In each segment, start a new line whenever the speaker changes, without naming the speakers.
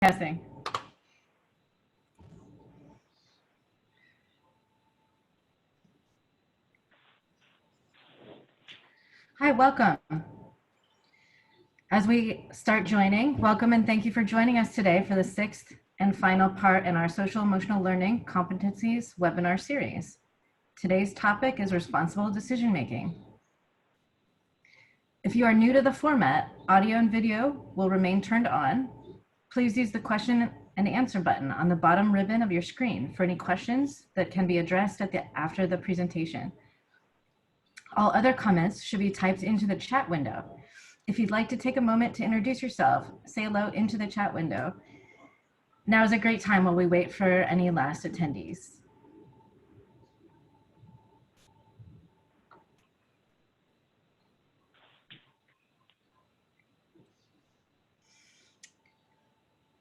Testing. Hi, welcome. As we start joining, welcome and thank you for joining us today for the sixth and final part in our Social Emotional Learning Competencies webinar series. Today's topic is responsible decision making. If you are new to the format, audio and video will remain turned on. Please use the question and answer button on the bottom ribbon of your screen for any questions that can be addressed after the presentation. All other comments should be typed into the chat window. If you'd like to take a moment to introduce yourself, say hello into the chat window. Now is a great time while we wait for any last attendees.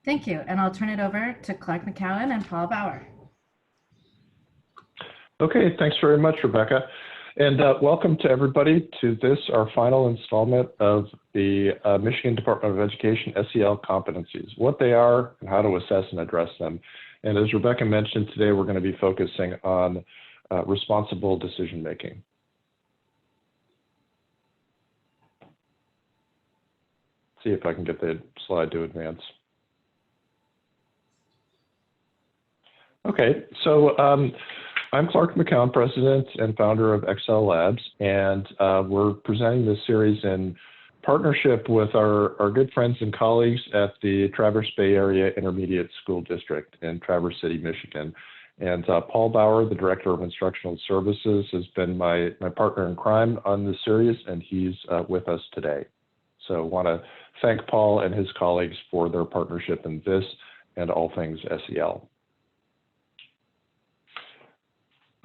Thank you, and I'll turn it over to Clark McKown and Paul Bauer.
Okay, thanks very much, Rebecca. And welcome to everybody to this, our final installment of the Michigan Department of Education SEL Competencies, what they are and how to assess and address them. And as Rebecca mentioned, today we're going to be focusing on responsible decision making. See if I can get the slide to advance. Okay, so I'm Clark McKown, President and founder of xSEL Labs, and we're presenting this series in partnership with our good friends and colleagues at the Traverse Bay Area Intermediate School District in Traverse City, Michigan. And Paul Bauer, the Director of Instructional Services, has been my partner in crime on this series, and he's with us today. So I want to thank Paul and his colleagues for their partnership in this and all things SEL.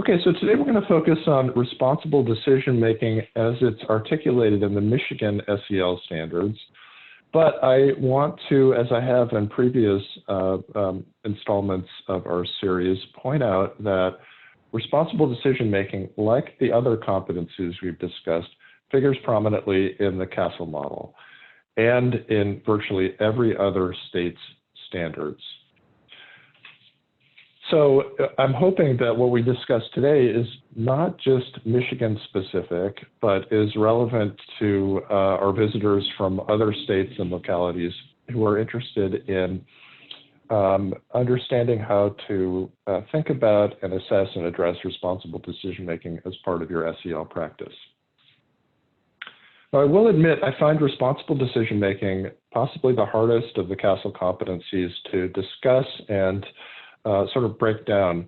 Okay, so today we're going to focus on responsible decision making as it's articulated in the Michigan SEL standards. But I want to, as I have in previous installments of our series, point out that responsible decision making, like the other competencies we've discussed, figures prominently in the CASEL model and in virtually every other state's standards. So I'm hoping that what we discuss today is not just Michigan specific, but is relevant to our visitors from other states and localities who are interested in understanding how to think about and assess and address responsible decision making as part of your SEL practice. Now, I will admit I find responsible decision making possibly the hardest of the CASEL competencies to discuss and sort of break down,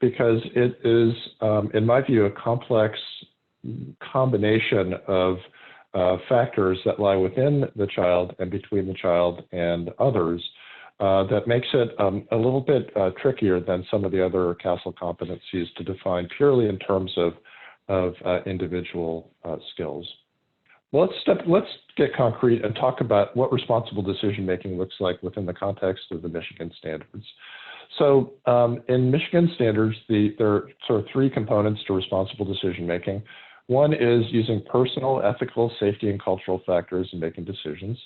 because it is, in my view, a complex combination of factors that lie within the child and between the child and others that makes it a little bit trickier than some of the other CASEL competencies to define purely in terms of individual skills. Well, let's get concrete and talk about what responsible decision making looks like within the context of the Michigan standards. So in Michigan standards, there are sort of three components to responsible decision making. One is using personal, ethical, safety, and cultural factors in making decisions.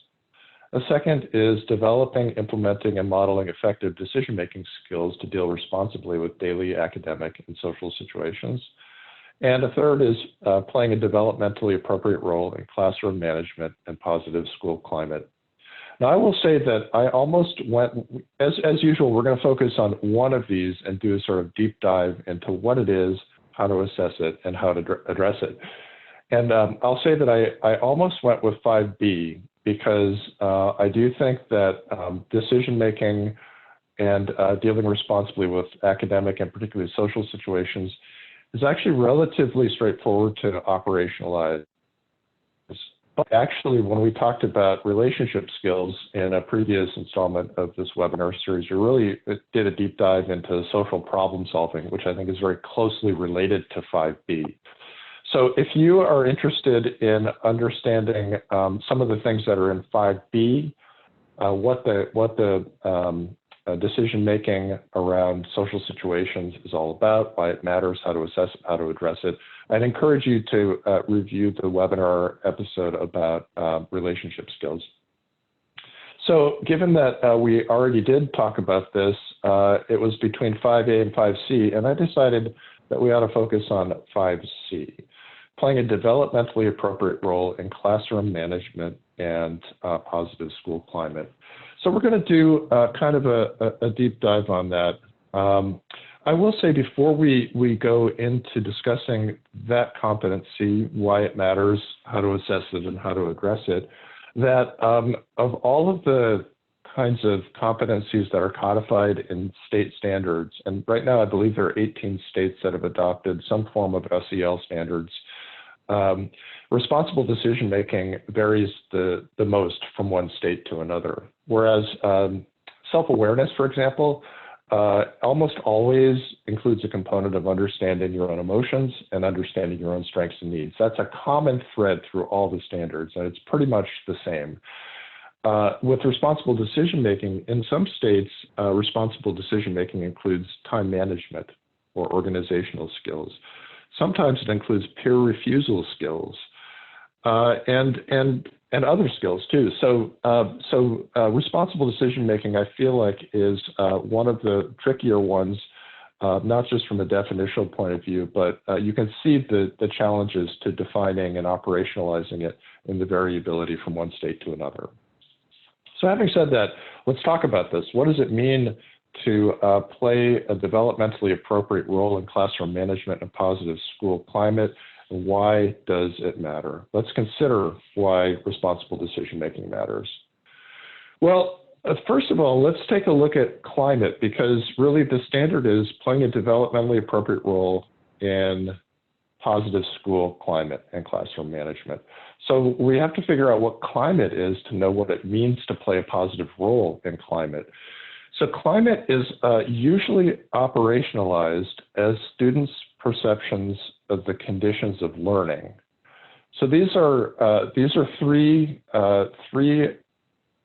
A second is developing, implementing, and modeling effective decision making skills to deal responsibly with daily academic and social situations. And a third is playing a developmentally appropriate role in classroom management and positive school climate. Now, I will say that I almost went, as usual, we're going to focus on one of these and do a sort of deep dive into what it is, how to assess it, and how to address it. And I'll say that I almost went with 5B because I do think that decision-making and dealing responsibly with academic and particularly social situations is actually relatively straightforward to operationalize. But actually, when we talked about relationship skills in a previous installment of this webinar series, we really did a deep dive into social problem solving, which I think is very closely related to 5B. So if you are interested in understanding some of the things that are in 5B, what the decision making around social situations is all about, why it matters, how to assess it, how to address it, I'd encourage you to review the webinar episode about relationship skills. So given that we already did talk about this, it was between 5A and 5C, and I decided that we ought to focus on 5C, playing a developmentally appropriate role in classroom management and positive school climate. So we're going to do kind of a deep dive on that. I will say before we go into discussing that competency, why it matters, how to assess it, and how to address it, that of all of the kinds of competencies that are codified in state standards, and right now I believe there are 18 states that have adopted some form of SEL standards, responsible decision-making varies the most from one state to another. Whereas self-awareness, for example, almost always includes a component of understanding your own emotions and understanding your own strengths and needs. That's a common thread through all the standards, and it's pretty much the same. With responsible decision-making, in some states, responsible decision-making includes time management or organizational skills. Sometimes it includes peer refusal skills and other skills too. So responsible decision-making, I feel like, is one of the trickier ones, not just from a definitional point of view, but you can see the challenges to defining and operationalizing it in the variability from one state to another. So having said that, let's talk about this. What does it mean to play a developmentally appropriate role in classroom management and positive school climate? And why does it matter? Let's consider why responsible decision-making matters. Well, first of all, let's take a look at climate, because really the standard is playing a developmentally appropriate role in positive school climate and classroom management. So we have to figure out what climate is to know what it means to play a positive role in climate. So climate is usually operationalized as students' perceptions of the conditions of learning. So these are three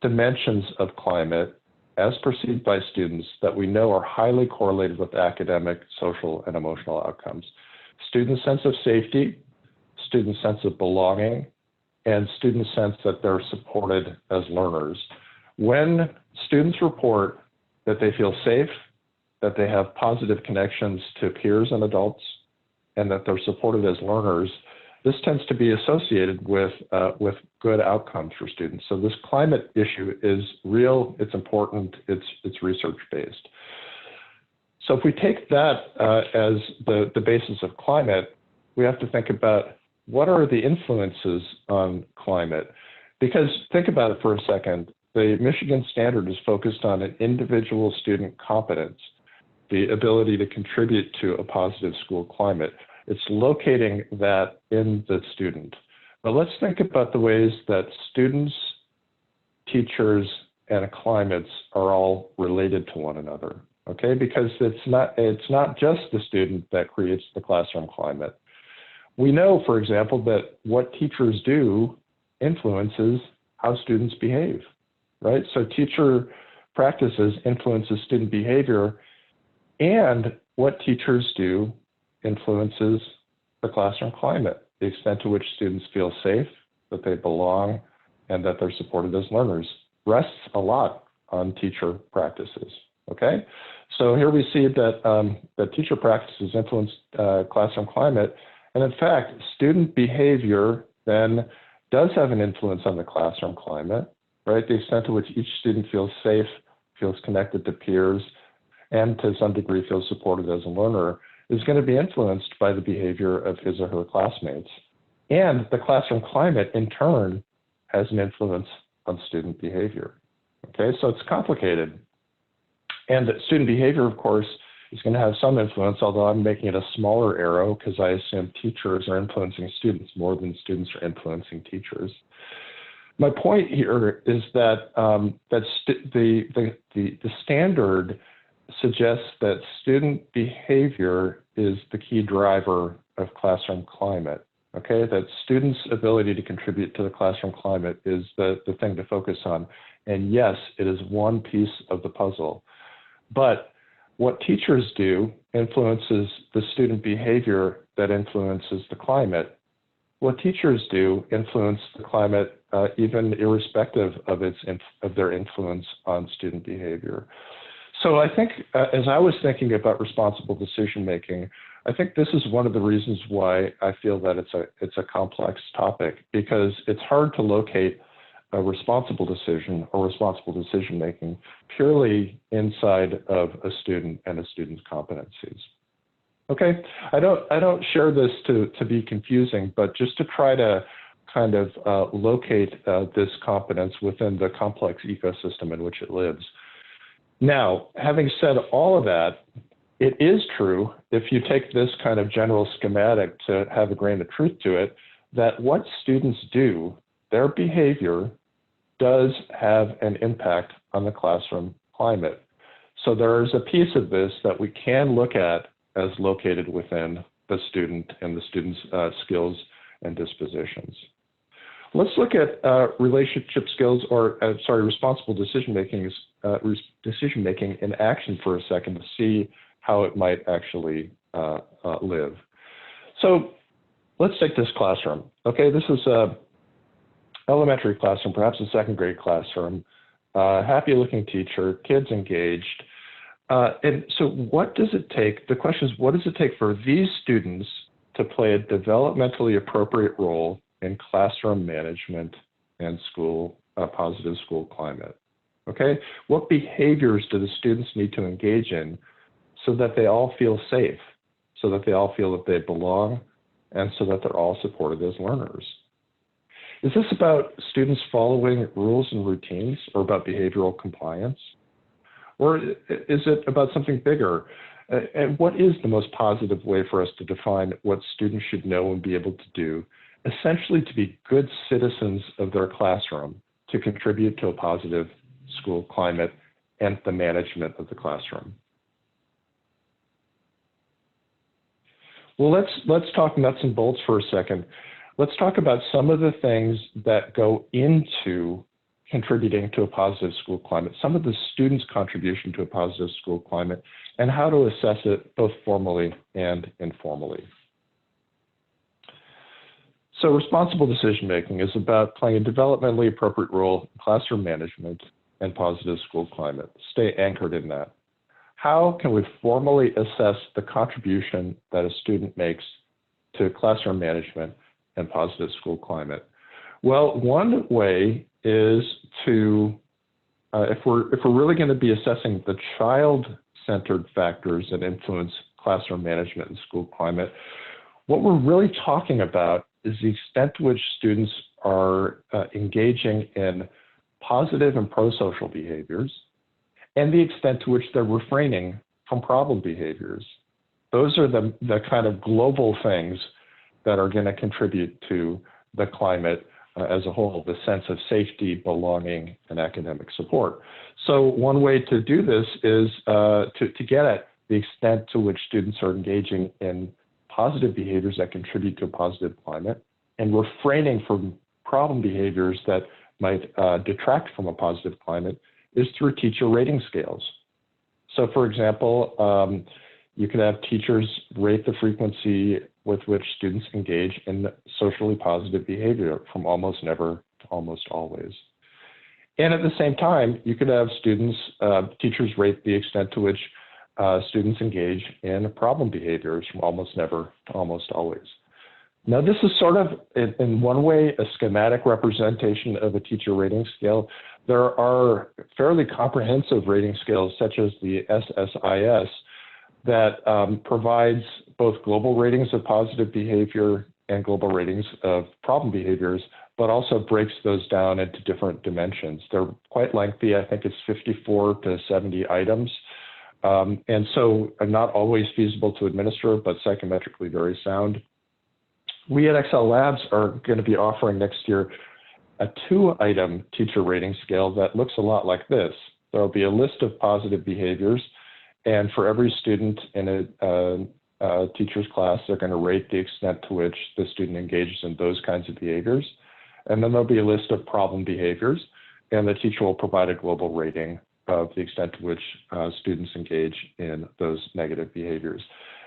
dimensions of climate as perceived by students that we know are highly correlated with academic, social, and emotional outcomes. Student sense of safety, student sense of belonging, and student sense that they're supported as learners. When students report that they feel safe, that they have positive connections to peers and adults, and that they're supported as learners, this tends to be associated with good outcomes for students. So this climate issue is real, it's important, it's research-based. So if we take that as the basis of climate, we have to think about what are the influences on climate? Because think about it for a second. The Michigan Standard is focused on an individual student competence, the ability to contribute to a positive school climate. It's locating that in the student. But let's think about the ways that students, teachers, and climates are all related to one another, okay? Because it's not just the student that creates the classroom climate. We know, for example, that what teachers do influences how students behave, right? So teacher practices influences student behavior, and what teachers do influences the classroom climate, the extent to which students feel safe, that they belong, and that they're supported as learners. Rests a lot on teacher practices, okay? So here we see that, that teacher practices influence classroom climate, and in fact, student behavior then does have an influence on the classroom climate, right? The extent to which each student feels safe, feels connected to peers, and to some degree feels supported as a learner is going to be influenced by the behavior of his or her classmates. And the classroom climate, in turn, has an influence on student behavior. Okay, so it's complicated. And student behavior, of course, is going to have some influence, although I'm making it a smaller arrow because I assume teachers are influencing students more than students are influencing teachers. My point here is that the standard suggests that student behavior is the key driver of classroom climate, okay? That students' ability to contribute to the classroom climate is the thing to focus on. And yes, it is one piece of the puzzle. But what teachers do influences the student behavior that influences the climate. what teachers do influence the climate, even irrespective of their influence on student behavior. So I think, as I was thinking about responsible decision making, I think this is one of the reasons why I feel that it's a complex topic, because it's hard to locate a responsible decision or responsible decision making purely inside of a student and a student's competencies. Okay, I don't share this to be confusing, but just to try to kind of locate this competence within the complex ecosystem in which it lives. Now, having said all of that, it is true, if you take this kind of general schematic to have a grain of truth to it, that what students do, their behavior, does have an impact on the classroom climate. So there is a piece of this that we can look at as located within the student and the student's skills and dispositions. Let's look at relationship skills, or responsible decision making in action for a second to see how it might actually live. So let's take this classroom. Okay, this is a elementary classroom, perhaps a second grade classroom, happy looking teacher, kids engaged. And so what does it take? The question is, what does it take for these students to play a developmentally appropriate role in classroom management and positive school climate? Okay, what behaviors do the students need to engage in so that they all feel safe, so that they all feel that they belong, and so that they're all supported as learners? Is this about students following rules and routines, or about behavioral compliance? Or is it about something bigger? And what is the most positive way for us to define what students should know and be able to do, essentially to be good citizens of their classroom, to contribute to a positive school climate and the management of the classroom? Well, let's talk nuts and bolts for a second. Let's talk about some of the things that go into contributing to a positive school climate, some of the students' contribution to a positive school climate, and how to assess it both formally and informally. So responsible decision-making is about playing a developmentally appropriate role in classroom management and positive school climate. Stay anchored in that. How can we formally assess the contribution that a student makes to classroom management and positive school climate? Well, one way is to, if we're really going to be assessing the child-centered factors that influence classroom management and school climate, what we're really talking about is the extent to which students are engaging in positive and pro-social behaviors, and the extent to which they're refraining from problem behaviors. Those are the kind of global things that are going to contribute to the climate as a whole, the sense of safety, belonging, and academic support. So one way to do this is to get at the extent to which students are engaging in positive behaviors that contribute to a positive climate and refraining from problem behaviors that might detract from a positive climate is through teacher rating scales. So for example, you can have teachers rate the frequency with which students engage in socially positive behavior from almost never to almost always. And at the same time, you could have teachers rate the extent to which students engage in problem behaviors from almost never to almost always. Now, this is sort of, in one way, a schematic representation of a teacher rating scale. There are fairly comprehensive rating scales, such as the SSIS, that provides both global ratings of positive behavior and global ratings of problem behaviors, but also breaks those down into different dimensions. They're quite lengthy. I think it's 54 to 70 items. And so not always feasible to administer, but psychometrically very sound. We at xSEL Labs are going to be offering next year a 2-item teacher rating scale that looks a lot like this. There will be a list of positive behaviors, and for every student in a teacher's class, they're going to rate the extent to which the student engages in those kinds of behaviors. And then there'll be a list of problem behaviors, and the teacher will provide a global rating of the extent to which students engage in those negative behaviors.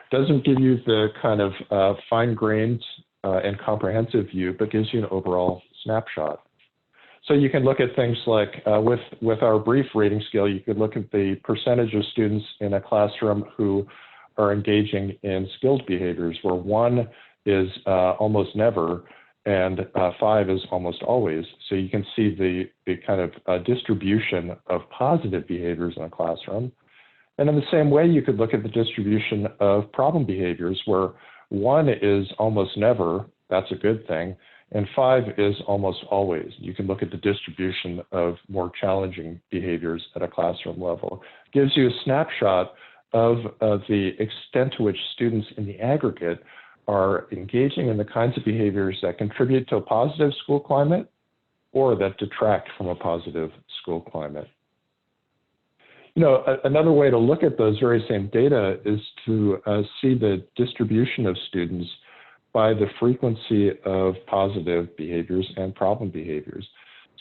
Doesn't give you the kind of fine-grained and comprehensive view, but gives you an overall snapshot. So you can look at things like, with our brief rating scale, you could look at the percentage of students in a classroom who are engaging in skilled behaviors, where 1 is almost never, and 5 is almost always. So you can see the kind of distribution of positive behaviors in a classroom. And in the same way, you could look at the distribution of problem behaviors, where 1 is almost never, that's a good thing, and 5 is almost always. You can look at the distribution of more challenging behaviors at a classroom level. It gives you a snapshot of the extent to which students in the aggregate are engaging in the kinds of behaviors that contribute to a positive school climate or that detract from a positive school climate. You know, another way to look at those very same data is to see the distribution of students by the frequency of positive behaviors and problem behaviors.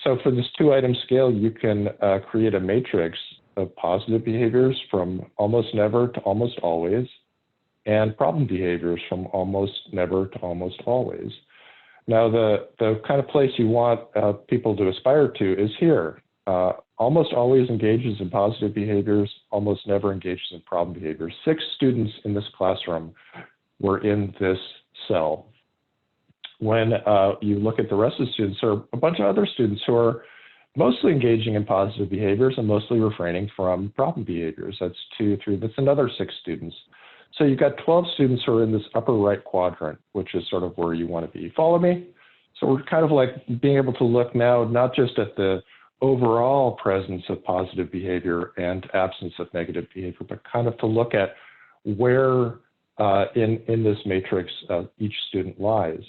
So for this 2-item scale, you can create a matrix of positive behaviors from almost never to almost always, and problem behaviors from almost never to almost always. Now, the kind of place you want people to aspire to is here. Almost always engages in positive behaviors, almost never engages in problem behaviors. 6 students in this classroom were in this cell. When you look at the rest of the students, there are a bunch of other students who are mostly engaging in positive behaviors and mostly refraining from problem behaviors. That's 2, 3, that's another 6 students. So you've got 12 students who are in this upper right quadrant, which is sort of where you want to be. Follow me? So we're kind of like being able to look now, not just at the overall presence of positive behavior and absence of negative behavior, but kind of to look at where in this matrix each student lies.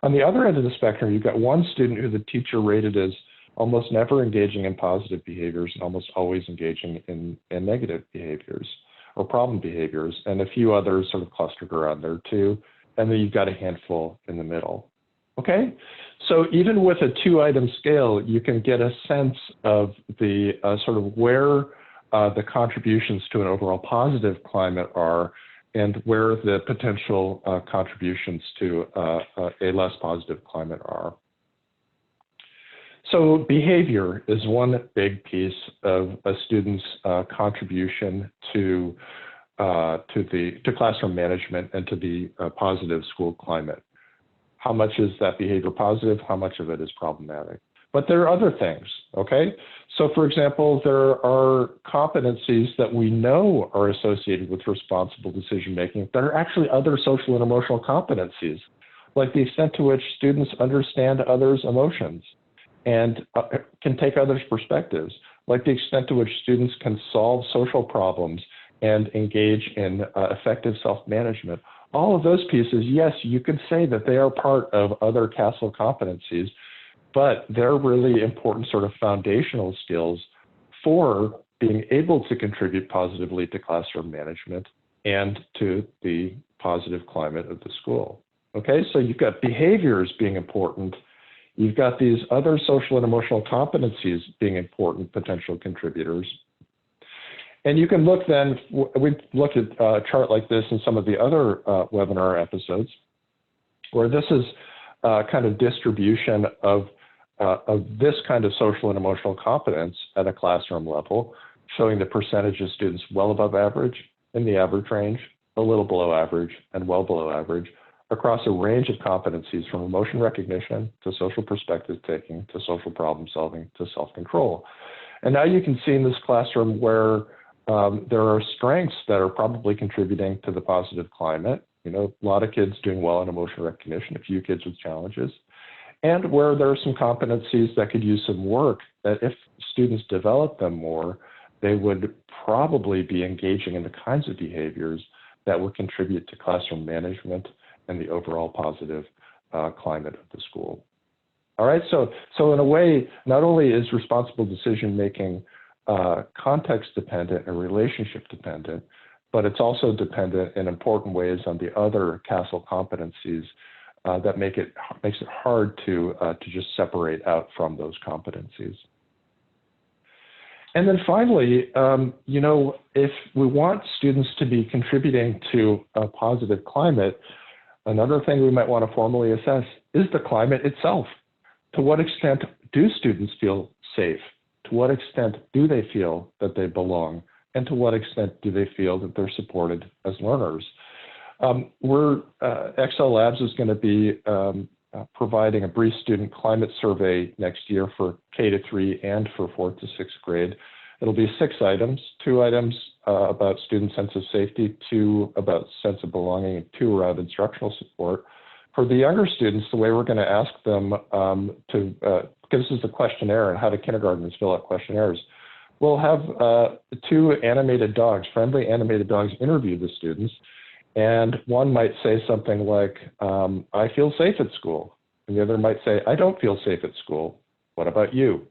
On the other end of the spectrum, you've got 1 student who the teacher rated as almost never engaging in positive behaviors and almost always engaging in negative behaviors or problem behaviors, and a few others sort of clustered around there too. And then you've got a handful in the middle. Okay, so even with a 2-item scale, you can get a sense of the sort of where the contributions to an overall positive climate are and where the potential contributions to a less positive climate are. So behavior is one big piece of a student's contribution to classroom management and to the positive school climate. How much is that behavior positive? How much of it is problematic? But there are other things, okay? So for example, there are competencies that we know are associated with responsible decision-making that are actually other social and emotional competencies, like the extent to which students understand others' emotions and can take others' perspectives, like the extent to which students can solve social problems and engage in effective self-management. All of those pieces, yes, you could say that they are part of other CASEL competencies, but they're really important sort of foundational skills for being able to contribute positively to classroom management and to the positive climate of the school. Okay, so you've got behaviors being important. You've got these other social and emotional competencies being important potential contributors. And you can look then, we've looked at a chart like this in some of the other webinar episodes, where this is kind of distribution of this kind of social and emotional competence at a classroom level, showing the percentage of students well above average, in the average range, a little below average, and well below average, across a range of competencies from emotion recognition to social perspective taking to social problem solving to self-control. And now you can see in this classroom where there are strengths that are probably contributing to the positive climate. You know, a lot of kids doing well in emotion recognition, a few kids with challenges, and where there are some competencies that could use some work that if students develop them more, they would probably be engaging in the kinds of behaviors that would contribute to classroom management and the overall positive climate of the school. All right, so in a way, not only is responsible decision-making context dependent and relationship dependent, but it's also dependent in important ways on the other CASEL competencies that makes it hard to just separate out from those competencies. And then finally, you know, if we want students to be contributing to a positive climate, Another thing we might want to formally assess is the climate itself. To what extent do students feel safe? To what extent do they feel that they belong? And to what extent do they feel that they're supported as learners? xSEL Labs is going to be providing a brief student climate survey next year for K-3 and for 4th to 6th grade. It'll be 6 items, 2 items about student sense of safety, 2 about sense of belonging, and 2 around instructional support. For the younger students, the way we're going to ask them because this is a questionnaire and how do kindergartners fill out questionnaires, we'll have 2 animated dogs, friendly animated dogs, interview the students. And one might say something like, I feel safe at school. And the other might say, I don't feel safe at school. What about you?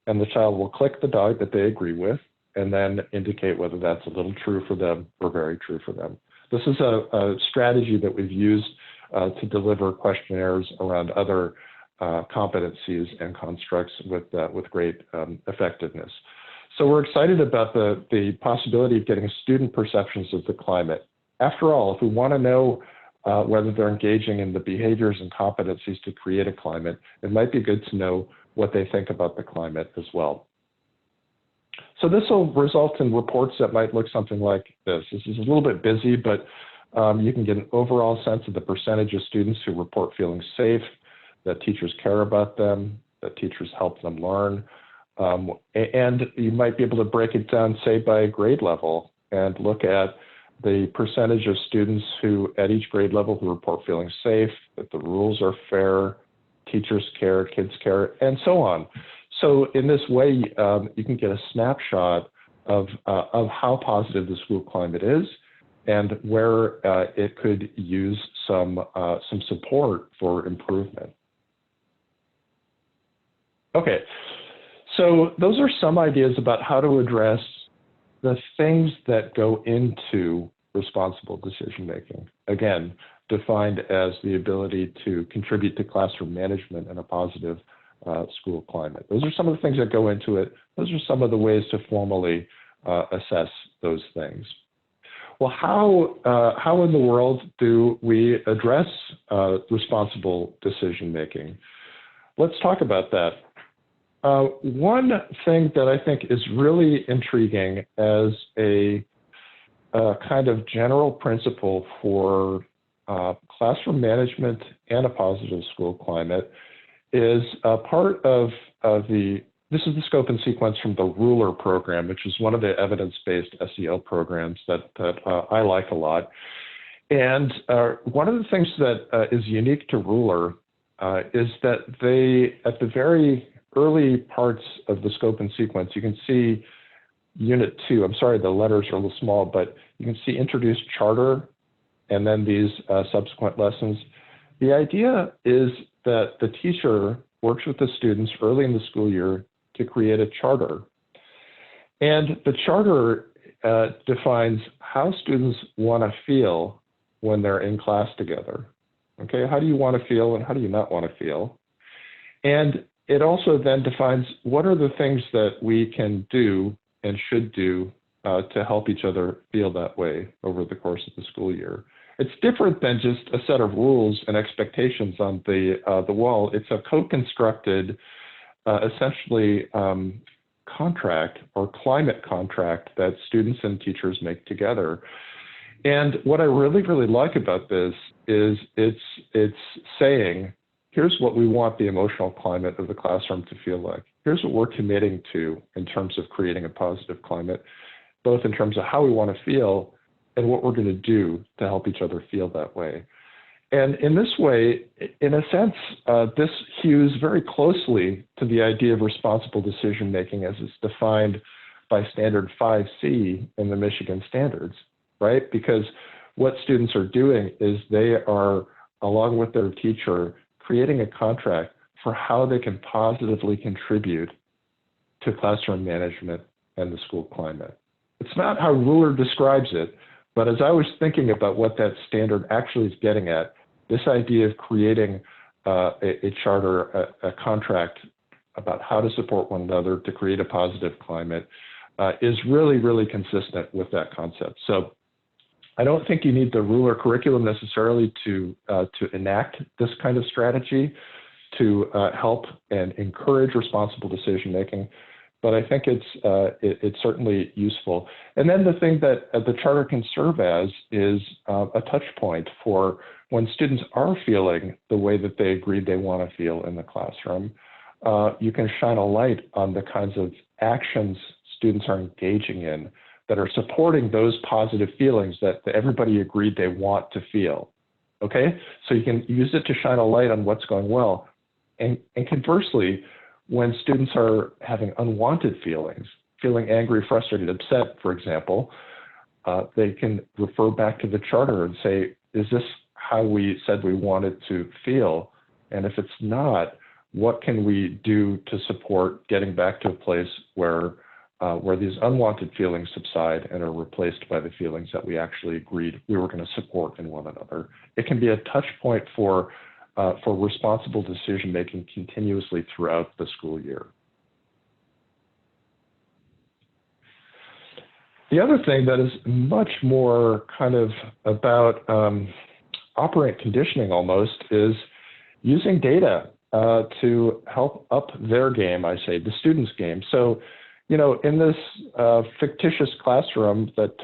And the child will click the dog that they agree with and then indicate whether that's a little true for them or very true for them. This is a strategy that we've used to deliver questionnaires around other competencies and constructs with great effectiveness. So we're excited about the possibility of getting student perceptions of the climate. After all, if we want to know whether they're engaging in the behaviors and competencies to create a climate, it might be good to know what they think about the climate as well. So this will result in reports that might look something like this. This is a little bit busy, but you can get an overall sense of the percentage of students who report feeling safe, that teachers care about them, that teachers help them learn. And you might be able to break it down, say, by grade level and look at the percentage of students who, at each grade level, who report feeling safe, that the rules are fair, teachers care, kids care, and so on. So in this way, you can get a snapshot of how positive the school climate is and where it could use some support for improvement. Okay, so those are some ideas about how to address the things that go into responsible decision-making, again, defined as the ability to contribute to classroom management and a positive school climate. Those are some of the things that go into it. Those are some of the ways to formally assess those things. Well, how in the world do we address responsible decision-making? Let's talk about that. One thing that I think is really intriguing as a kind of general principle for classroom management and a positive school climate is part of this is the scope and sequence from the Ruler program, which is one of the evidence-based SEL programs that I like a lot. And one of the things that is unique to Ruler is that they, at the very early parts of the scope and sequence, you can see Unit 2. I'm sorry, the letters are a little small, but you can see introduce charter and then these subsequent lessons. The idea is that the teacher works with the students early in the school year to create a charter. And the charter defines how students want to feel when they're in class together. Okay, how do you want to feel and how do you not want to feel? And it also then defines what are the things that we can do and should do to help each other feel that way over the course of the school year. It's different than just a set of rules and expectations on the wall. It's a co-constructed, essentially, contract or climate contract that students and teachers make together. And what I really, really like about this is it's saying, here's what we want the emotional climate of the classroom to feel like. Here's what we're committing to in terms of creating a positive climate, both in terms of how we want to feel and what we're going to do to help each other feel that way. And in this way, in a sense, this hews very closely to the idea of responsible decision-making as it's defined by Standard 5C in the Michigan standards, right? Because what students are doing is they are, along with their teacher, creating a contract for how they can positively contribute to classroom management and the school climate. It's not how Ruler describes it, but as I was thinking about what that standard actually is getting at, this idea of creating a charter, a contract about how to support one another to create a positive climate is really, really consistent with that concept. So I don't think you need the ruler curriculum necessarily to enact this kind of strategy to help and encourage responsible decision making, but I think it's certainly useful. And then the thing that the charter can serve as is a touch point for when students are feeling the way that they agreed they want to feel in the classroom. You can shine a light on the kinds of actions students are engaging in that are supporting those positive feelings that everybody agreed they want to feel. Okay, so you can use it to shine a light on what's going well. And conversely, when students are having unwanted feelings, feeling angry, frustrated, upset, for example, they can refer back to the charter and say, is this how we said we wanted to feel? And if it's not, what can we do to support getting back to a place where these unwanted feelings subside and are replaced by the feelings that we actually agreed we were going to support in one another? It can be a touch point for responsible decision-making continuously throughout the school year. The other thing that is much more kind of about operant conditioning almost is using data to help up their game, I say, the student's game. So, you know, in this fictitious classroom that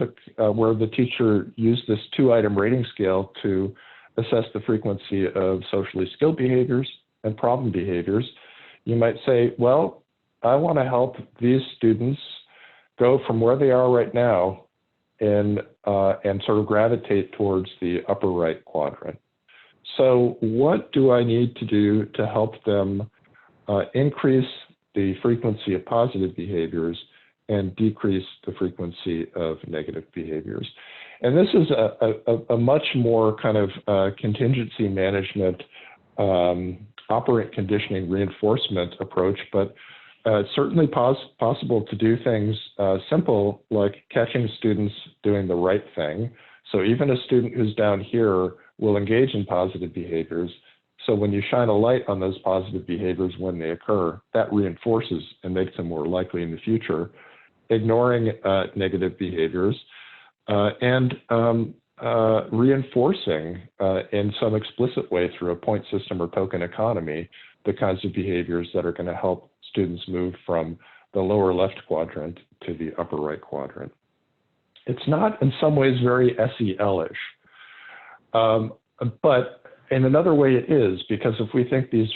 where the teacher used this 2-item rating scale to assess the frequency of socially skilled behaviors and problem behaviors, you might say, well, I want to help these students go from where they are right now and sort of gravitate towards the upper right quadrant. So what do I need to do to help them increase the frequency of positive behaviors and decrease the frequency of negative behaviors? And this is a much more kind of contingency management, operant conditioning reinforcement approach, but it's certainly possible to do things simple like catching students doing the right thing. So even a student who's down here will engage in positive behaviors. So when you shine a light on those positive behaviors when they occur, that reinforces and makes them more likely in the future. Ignoring negative behaviors and reinforcing in some explicit way through a point system or token economy the kinds of behaviors that are going to help students move from the lower left quadrant to the upper right quadrant. It's not in some ways very SEL-ish, but in another way it is, because if we think these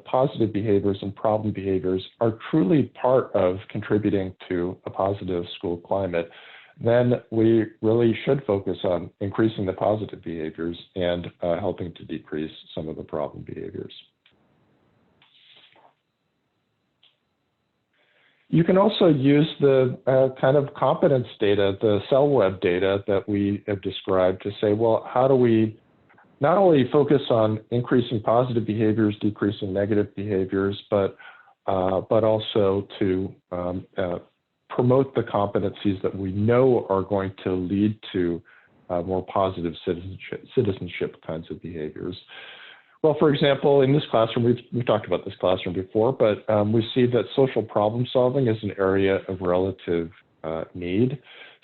positive behaviors and problem behaviors are truly part of contributing to a positive school climate, then we really should focus on increasing the positive behaviors and helping to decrease some of the problem behaviors. You can also use the kind of competence data, the SELweb data that we have described to say, well, how do we not only focus on increasing positive behaviors, decreasing negative behaviors, but also to promote the competencies that we know are going to lead to more positive citizenship kinds of behaviors. Well, for example, in this classroom, we've talked about this classroom before, but we see that social problem solving is an area of relative need.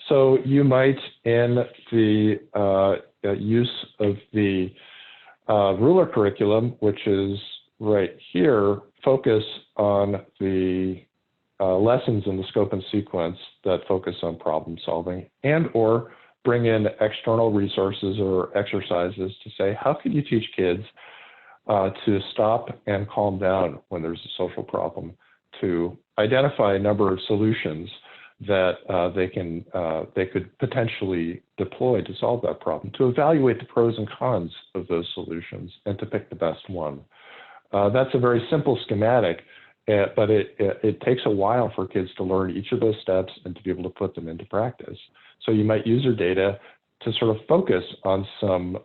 So you might, in the use of the ruler curriculum, which is right here, focus on the lessons in the scope and sequence that focus on problem solving, and or bring in external resources or exercises to say, how can you teach kids to stop and calm down when there's a social problem, to identify a number of solutions that they could potentially deploy to solve that problem, to evaluate the pros and cons of those solutions, and to pick the best one. That's a very simple schematic, but it takes a while for kids to learn each of those steps and to be able to put them into practice. So you might use your data to sort of focus on some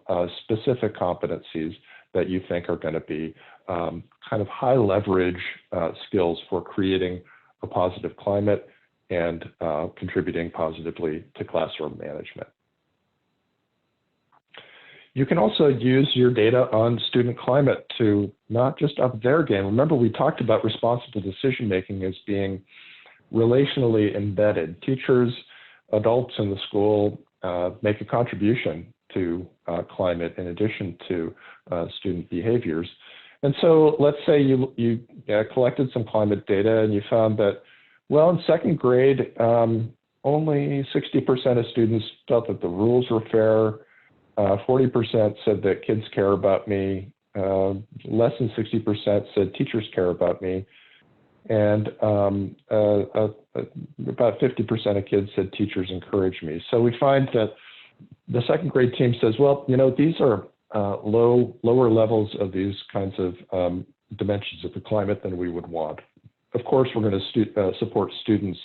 specific competencies that you think are going to be kind of high leverage skills for creating a positive climate and contributing positively to classroom management. You can also use your data on student climate to not just up their game. Remember, we talked about responsible decision-making as being relationally embedded. Teachers, adults in the school, make a contribution to climate in addition to student behaviors. And so let's say you collected some climate data and you found that, well, in second grade, only 60% of students felt that the rules were fair. 40% said that kids care about me. Less than 60% said teachers care about me. And about 50% of kids said teachers encourage me. So we find that the second grade team says, well, you know, these are lower levels of these kinds of dimensions of the climate than we would want. Of course, we're going to support students'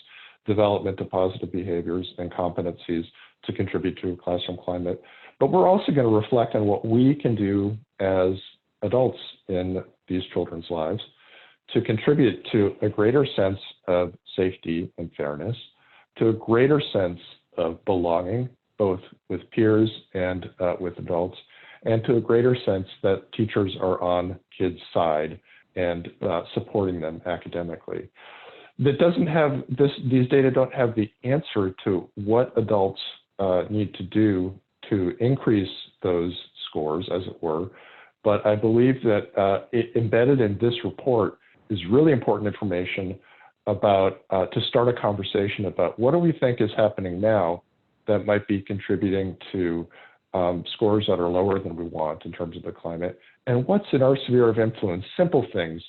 development of positive behaviors and competencies to contribute to a classroom climate. But we're also going to reflect on what we can do as adults in these children's lives to contribute to a greater sense of safety and fairness, to a greater sense of belonging, both with peers and with adults, and to a greater sense that teachers are on kids' side and supporting them academically. That doesn't have these data don't have the answer to what adults need to do to increase those scores, as it were, but I believe that embedded in this report is really important information about to start a conversation about what do we think is happening now that might be contributing to scores that are lower than we want in terms of the climate, and what's in our sphere of influence, simple things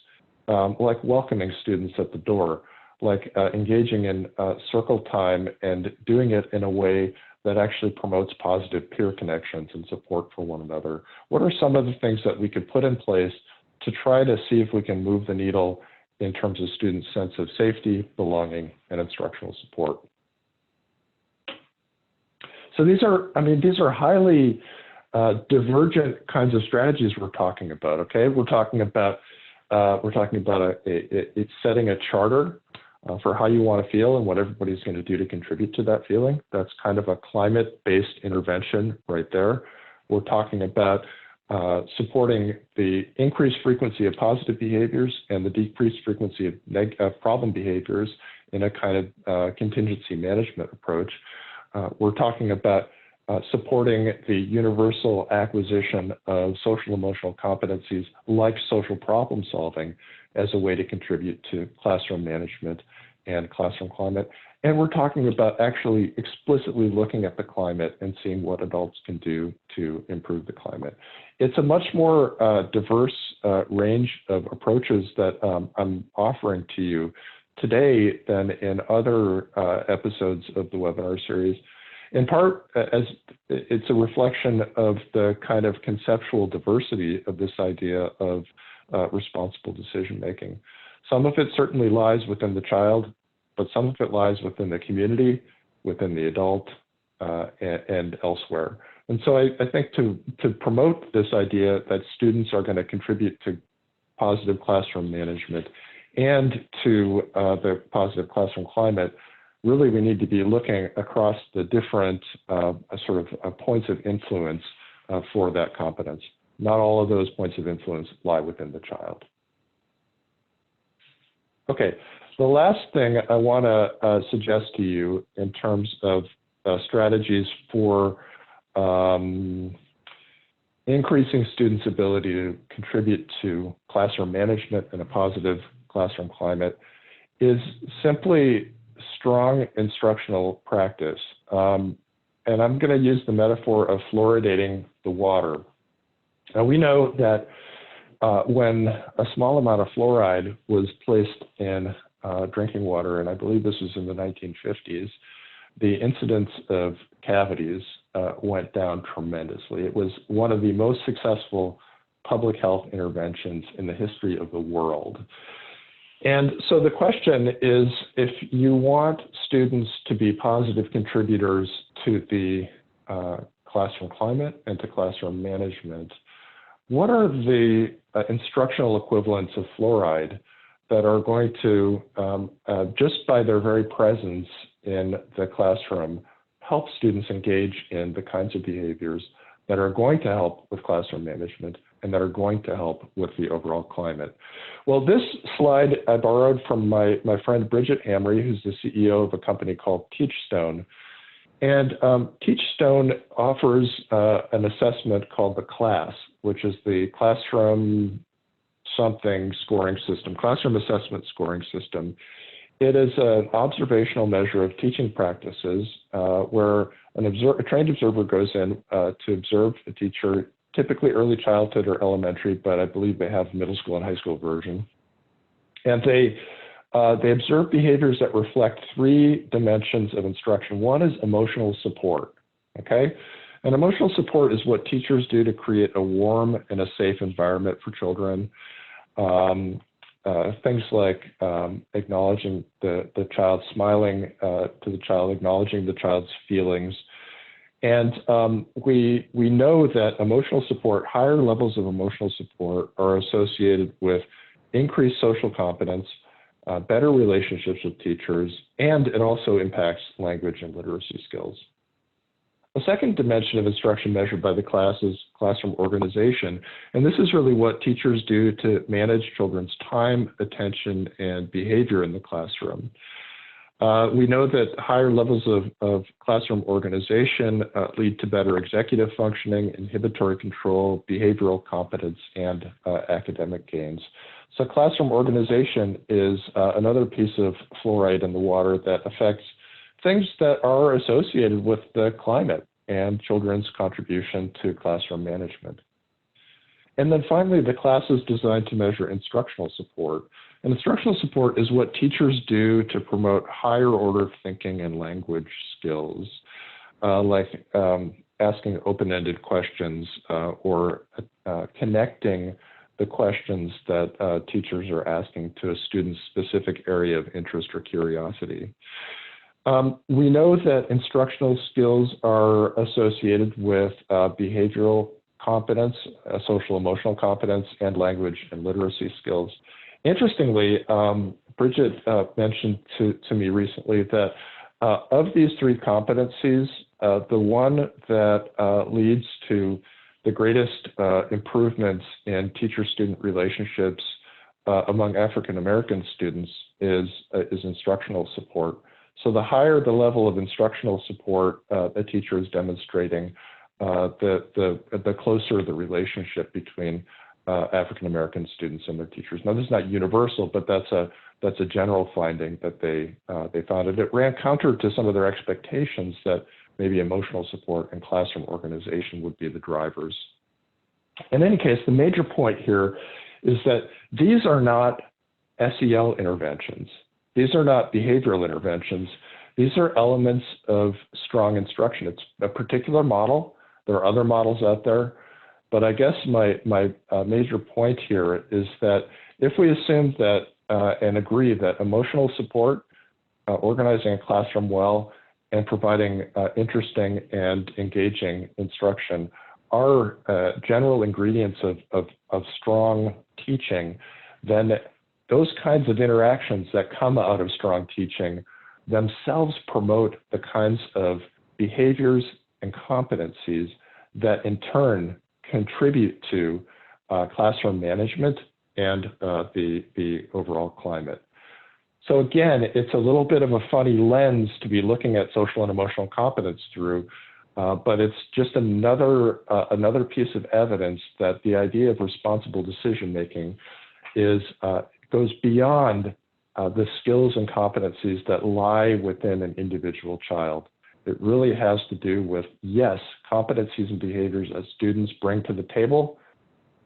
like welcoming students at the door, like engaging in circle time and doing it in a way that actually promotes positive peer connections and support for one another. What are some of the things that we could put in place to try to see if we can move the needle in terms of students' sense of safety, belonging, and instructional support? So these are highly divergent kinds of strategies we're talking about. Okay, we're talking about it's setting a charter for how you want to feel and what everybody's going to do to contribute to that feeling. That's kind of a climate-based intervention right there. We're talking about supporting the increased frequency of positive behaviors and the decreased frequency of problem behaviors in a kind of contingency management approach. We're talking about supporting the universal acquisition of social emotional competencies like social problem solving as a way to contribute to classroom management and classroom climate. And we're talking about actually explicitly looking at the climate and seeing what adults can do to improve the climate. It's a much more diverse range of approaches that I'm offering to you today than in other episodes of the webinar series. In part, as it's a reflection of the kind of conceptual diversity of this idea of responsible decision making. Some of it certainly lies within the child, but some of it lies within the community, within the adult, and elsewhere. And so I think to promote this idea that students are going to contribute to positive classroom management and to the positive classroom climate, really we need to be looking across the different points of influence for that competence. Not all of those points of influence lie within the child. Okay, the last thing I want to suggest to you in terms of strategies for increasing students' ability to contribute to classroom management and a positive classroom climate is simply strong instructional practice. And I'm going to use the metaphor of fluoridating the water. Now, we know that when a small amount of fluoride was placed in drinking water, and I believe this was in the 1950s, the incidence of cavities went down tremendously. It was one of the most successful public health interventions in the history of the world. And so the question is, if you want students to be positive contributors to the classroom climate and to classroom management, what are the instructional equivalents of fluoride that are going to, just by their very presence in the classroom, help students engage in the kinds of behaviors that are going to help with classroom management and that are going to help with the overall climate? Well, this slide I borrowed from my friend Bridget Hamry, who's the CEO of a company called Teachstone. And Teachstone offers an assessment called the CLASS, which is the Classroom Something Scoring System, Classroom Assessment Scoring System. It is an observational measure of teaching practices where a trained observer goes in to observe a teacher, typically early childhood or elementary, but I believe they have middle school and high school version. And they observe behaviors that reflect 3 dimensions of instruction. One is emotional support, okay? And emotional support is what teachers do to create a warm and a safe environment for children. Things like acknowledging the child, smiling to the child, acknowledging the child's feelings. And we know that emotional support, higher levels of emotional support are associated with increased social competence, better relationships with teachers, and it also impacts language and literacy skills. The second dimension of instruction measured by the class is classroom organization. And this is really what teachers do to manage children's time, attention, and behavior in the classroom. We know that higher levels of classroom organization lead to better executive functioning, inhibitory control, behavioral competence, and academic gains. So classroom organization is another piece of fluoride in the water that affects things that are associated with the climate and children's contribution to classroom management. And then finally, the class is designed to measure instructional support. And instructional support is what teachers do to promote higher order thinking and language skills, like asking open-ended questions or connecting the questions that teachers are asking to a student's specific area of interest or curiosity. We know that instructional skills are associated with behavioral competence, social emotional competence, and language and literacy skills. Interestingly, Bridget mentioned to me recently that of these 3 competencies, the one that leads to the greatest improvements in teacher-student relationships among African-American students is instructional support. So the higher the level of instructional support a teacher is demonstrating, the closer the relationship between African-American students and their teachers. Now, this is not universal, but that's a general finding that they found. And it ran counter to some of their expectations that maybe emotional support and classroom organization would be the drivers. In any case, the major point here is that these are not SEL interventions. These are not behavioral interventions. These are elements of strong instruction. It's a particular model. There are other models out there. But I guess my major point here is that if we assume that and agree that emotional support, organizing a classroom well, and providing interesting and engaging instruction are general ingredients of strong teaching, then those kinds of interactions that come out of strong teaching themselves promote the kinds of behaviors and competencies that in turn contribute to classroom management and the overall climate. So again, it's a little bit of a funny lens to be looking at social and emotional competence through, but it's just another piece of evidence that the idea of responsible decision-making goes beyond the skills and competencies that lie within an individual child. It really has to do with, yes, competencies and behaviors that students bring to the table,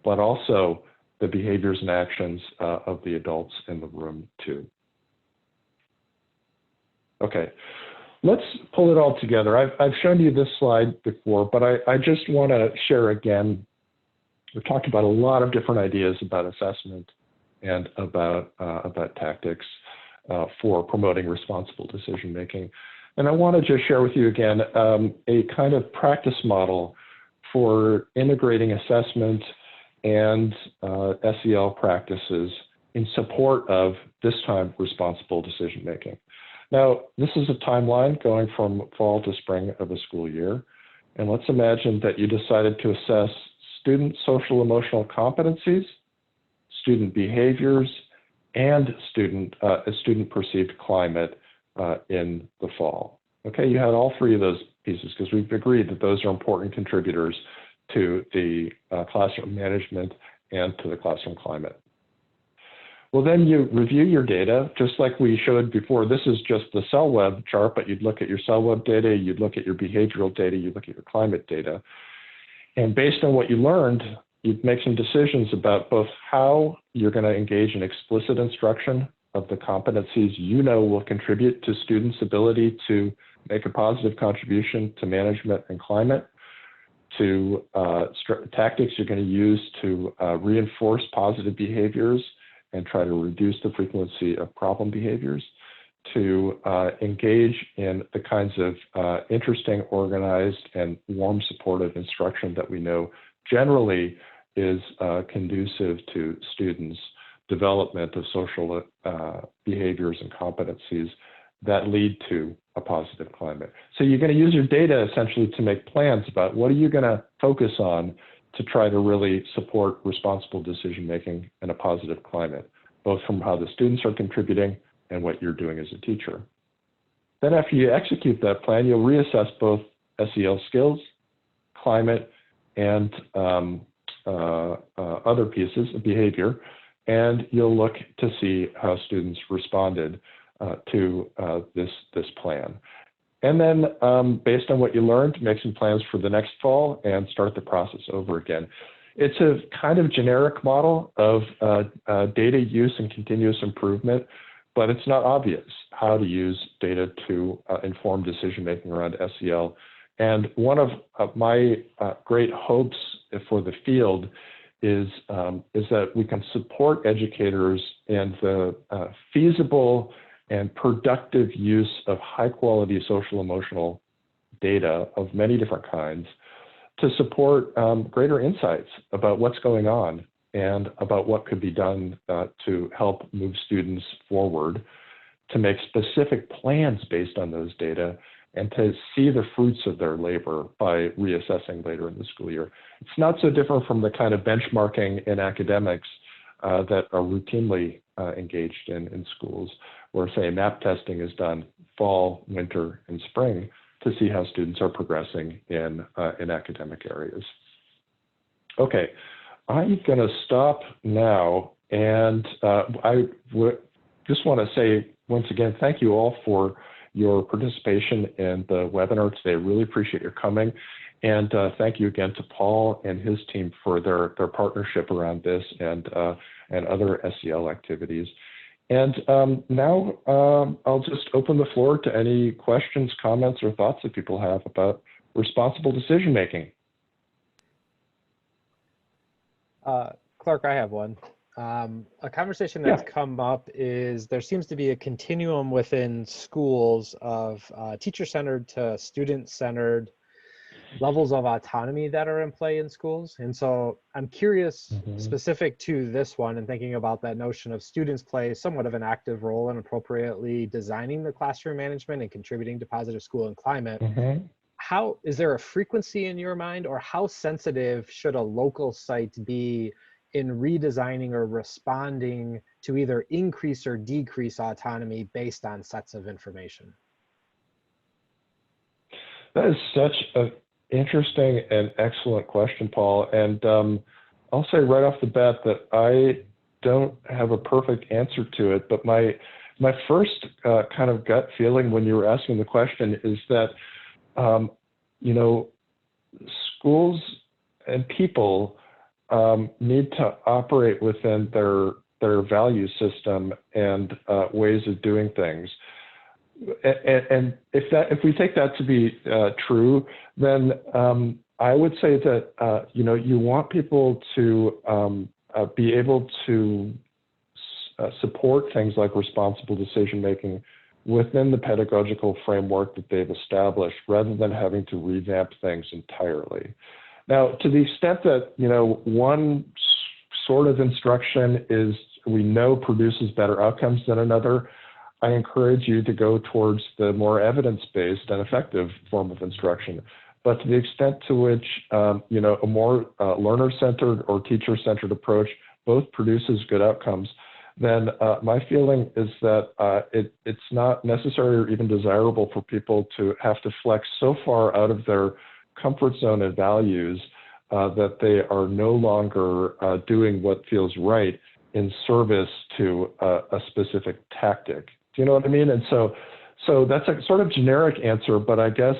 but also the behaviors and actions of the adults in the room too. Okay, let's pull it all together. I've shown you this slide before, but I just want to share again. We've talked about a lot of different ideas about assessment and about tactics for promoting responsible decision-making. And I want to just share with you again a kind of practice model for integrating assessment and SEL practices in support of, this time, responsible decision-making. Now, this is a timeline going from fall to spring of a school year. And let's imagine that you decided to assess student social emotional competencies, student behaviors, and student perceived climate in the fall. Okay, you had all three of those pieces because we've agreed that those are important contributors to the classroom management and to the classroom climate. Well, then you review your data, just like we showed before. This is just the SELweb chart, but you'd look at your SELweb data, you'd look at your behavioral data, you'd look at your climate data. And based on what you learned, you'd make some decisions about both how you're going to engage in explicit instruction of the competencies you know will contribute to students' ability to make a positive contribution to management and climate, to tactics you're going to use to reinforce positive behaviors and try to reduce the frequency of problem behaviors, to engage in the kinds of interesting, organized, and warm, supportive instruction that we know generally is conducive to students' development of social behaviors and competencies that lead to a positive climate. So you're going to use your data essentially to make plans about what are you going to focus on to try to really support responsible decision-making in a positive climate, both from how the students are contributing and what you're doing as a teacher. Then after you execute that plan, you'll reassess both SEL skills, climate, and other pieces of behavior, and you'll look to see how students responded to this plan. And then based on what you learned, make some plans for the next fall and start the process over again. It's a kind of generic model of data use and continuous improvement, but it's not obvious how to use data to inform decision-making around SEL. And one of my great hopes for the field is that we can support educators in the feasible and productive use of high-quality social-emotional data of many different kinds to support greater insights about what's going on and about what could be done to help move students forward, to make specific plans based on those data, and to see the fruits of their labor by reassessing later in the school year. It's not so different from the kind of benchmarking in academics that are routinely engaged in schools, where, say, map testing is done fall, winter, and spring to see how students are progressing in academic areas. Okay, I'm going to stop now, and I just want to say once again, thank you all for your participation in the webinar today. I really appreciate your coming, and thank you again to Paul and his team for their partnership around this and other SEL activities. And now I'll just open the floor to any questions, comments, or thoughts that people have about responsible decision making.
Clark, I have one. A conversation that's come up is there seems to be a continuum within schools of teacher-centered to student-centered levels of autonomy that are in play in schools. And so I'm curious, specific to this one and thinking about that notion of students play somewhat of an active role in appropriately designing the classroom management and contributing to positive school and climate. How, is there a frequency in your mind, or how sensitive should a local site be in redesigning or responding to either increase or decrease autonomy based on sets of information?
That is such an interesting and excellent question, Paul. And I'll say right off the bat that I don't have a perfect answer to it, but my first kind of gut feeling when you were asking the question is that, you know, schools and people need to operate within their value system and ways of doing things. And if we take that to be true, then I would say that you know, you want people to be able to support things like responsible decision making within the pedagogical framework that they've established, rather than having to revamp things entirely. Now, to the extent that, you know, one sort of instruction is, we know, produces better outcomes than another, I encourage you to go towards the more evidence-based and effective form of instruction. But to the extent to which, you know, a more learner-centered or teacher-centered approach both produces good outcomes, then my feeling is that it's not necessary or even desirable for people to have to flex so far out of their comfort zone and values that they are no longer doing what feels right in service to a specific tactic. Do you know what I mean? And so that's a sort of generic answer, but I guess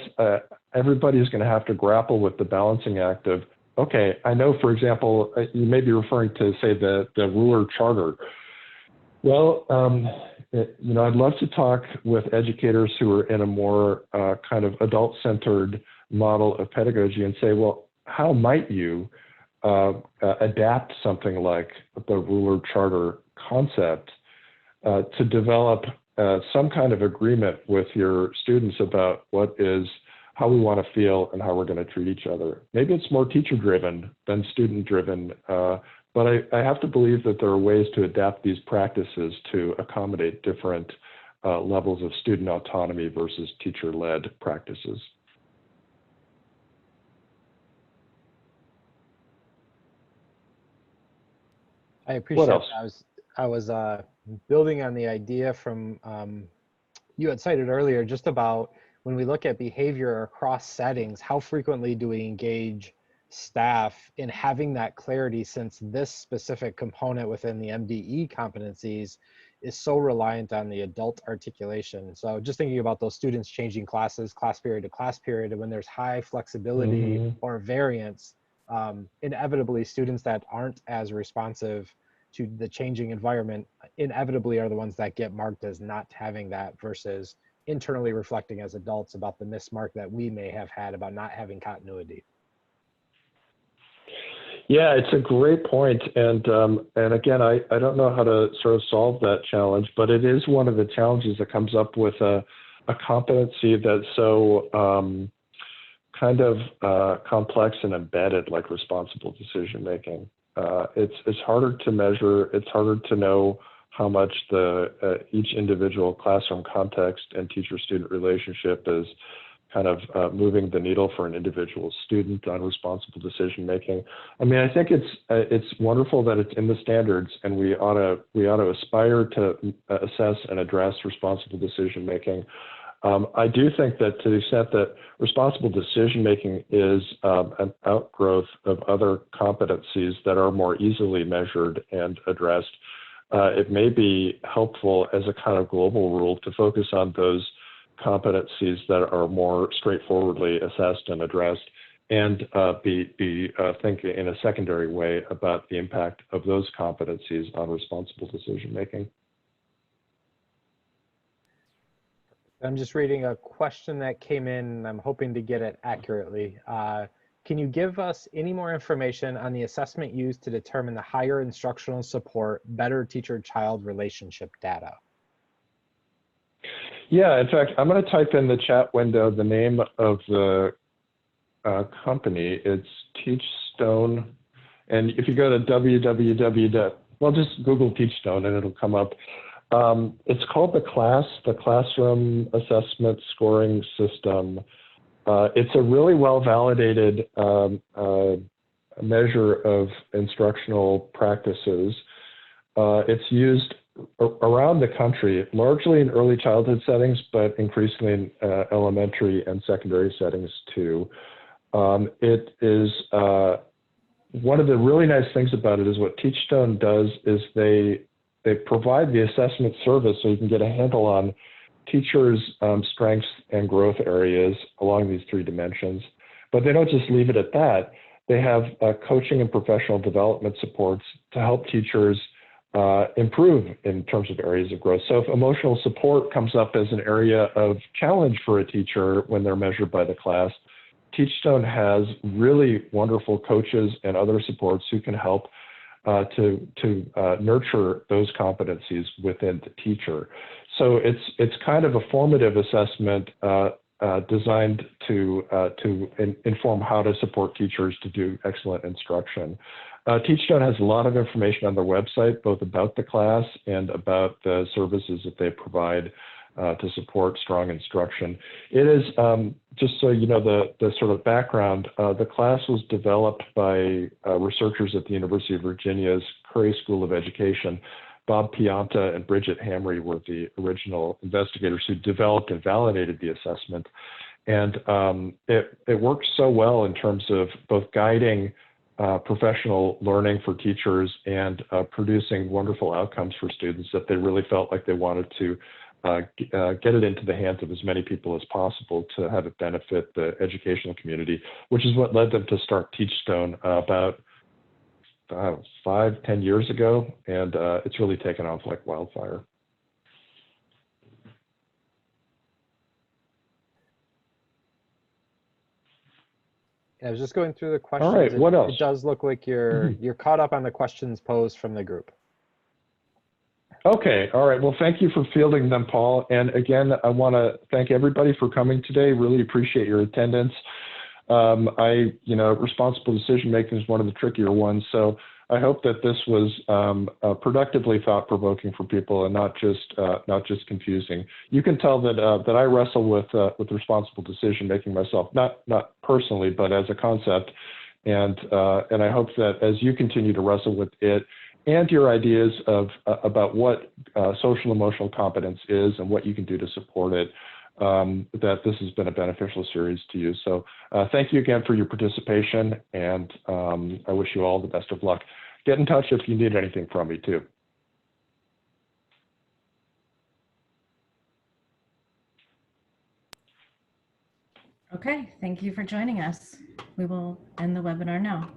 everybody's going to have to grapple with the balancing act of, okay, I know, for example, you may be referring to, say, the ruler charter. Well, I'd love to talk with educators who are in a more kind of adult-centered model of pedagogy and say, well, how might you adapt something like the ruler charter concept to develop some kind of agreement with your students about how we want to feel and how we're going to treat each other. Maybe it's more teacher-driven than student-driven, but I have to believe that there are ways to adapt these practices to accommodate different levels of student autonomy versus teacher-led practices.
I appreciate that. I was building on the idea from you had cited earlier, just about when we look at behavior across settings, how frequently do we engage staff in having that clarity, since this specific component within the MDE competencies is so reliant on the adult articulation. So just thinking about those students changing classes, class period to class period, and when there's high flexibility or variance, inevitably students that aren't as responsive to the changing environment inevitably are the ones that get marked as not having that, versus internally reflecting as adults about the mismark that we may have had about not having continuity.
Yeah, it's a great point. And again, I don't know how to sort of solve that challenge, but it is one of the challenges that comes up with a competency that's so kind of complex and embedded, like responsible decision making. It's harder to measure. It's harder to know how much each individual classroom context and teacher-student relationship is kind of moving the needle for an individual student on responsible decision making. I mean, I think it's wonderful that it's in the standards, and we ought to aspire to assess and address responsible decision making. I do think that to the extent that responsible decision making is an outgrowth of other competencies that are more easily measured and addressed, it may be helpful as a kind of global rule to focus on those competencies that are more straightforwardly assessed and addressed, and think in a secondary way about the impact of those competencies on responsible decision making.
I'm just reading a question that came in, and I'm hoping to get it accurately. Can you give us any more information on the assessment used to determine the higher instructional support, better teacher-child relationship data? Yeah, in fact, I'm going to type in the chat window the name of the company. It's Teachstone. And if you go to just Google Teachstone and it'll come up. It's called the Classroom Assessment Scoring System. It's a really well-validated measure of instructional practices. It's used around the country, largely in early childhood settings, but increasingly in elementary and secondary settings too. It is one of the really nice things about it is what Teachstone does is they provide the assessment service so you can get a handle on teachers' strengths and growth areas along these three dimensions. But they don't just leave it at that. They have coaching and professional development supports to help teachers improve in terms of areas of growth. So if emotional support comes up as an area of challenge for a teacher when they're measured by the class, Teachstone has really wonderful coaches and other supports who can help to nurture those competencies within the teacher. So it's kind of a formative assessment designed to inform how to support teachers to do excellent instruction. Teachstone has a lot of information on their website, both about the class and about the services that they provide to support strong instruction. It is, just so you know the sort of background, the class was developed by researchers at the University of Virginia's Curry School of Education
Bob Pianta and Bridget Hamry were the original investigators who developed and validated the assessment. And it works so well in terms of both guiding professional learning for teachers and producing wonderful outcomes for students that they really felt like they wanted to get it into the hands of as many people as possible to have it benefit the educational community, which is what led them to start Teachstone about 5-10 years ago, and it's really taken off like wildfire.
I was just going through the questions.
All right, what else?
It does look like you're caught up on the questions posed from the group.
Okay, all right. Well, thank you for fielding them, Paul. And again, I want to thank everybody for coming today. Really appreciate your attendance. Responsible decision making is one of the trickier ones. So I hope that this was productively thought-provoking for people and not just confusing. You can tell that I wrestle with responsible decision making myself, not personally, but as a concept. And I hope that as you continue to wrestle with it and your ideas about what social emotional competence is and what you can do to support it, that this has been a beneficial series to you. So thank you again for your participation, and I wish you all the best of luck. Get in touch if you need anything from me too.
Okay, thank you for joining us. We will end the webinar now.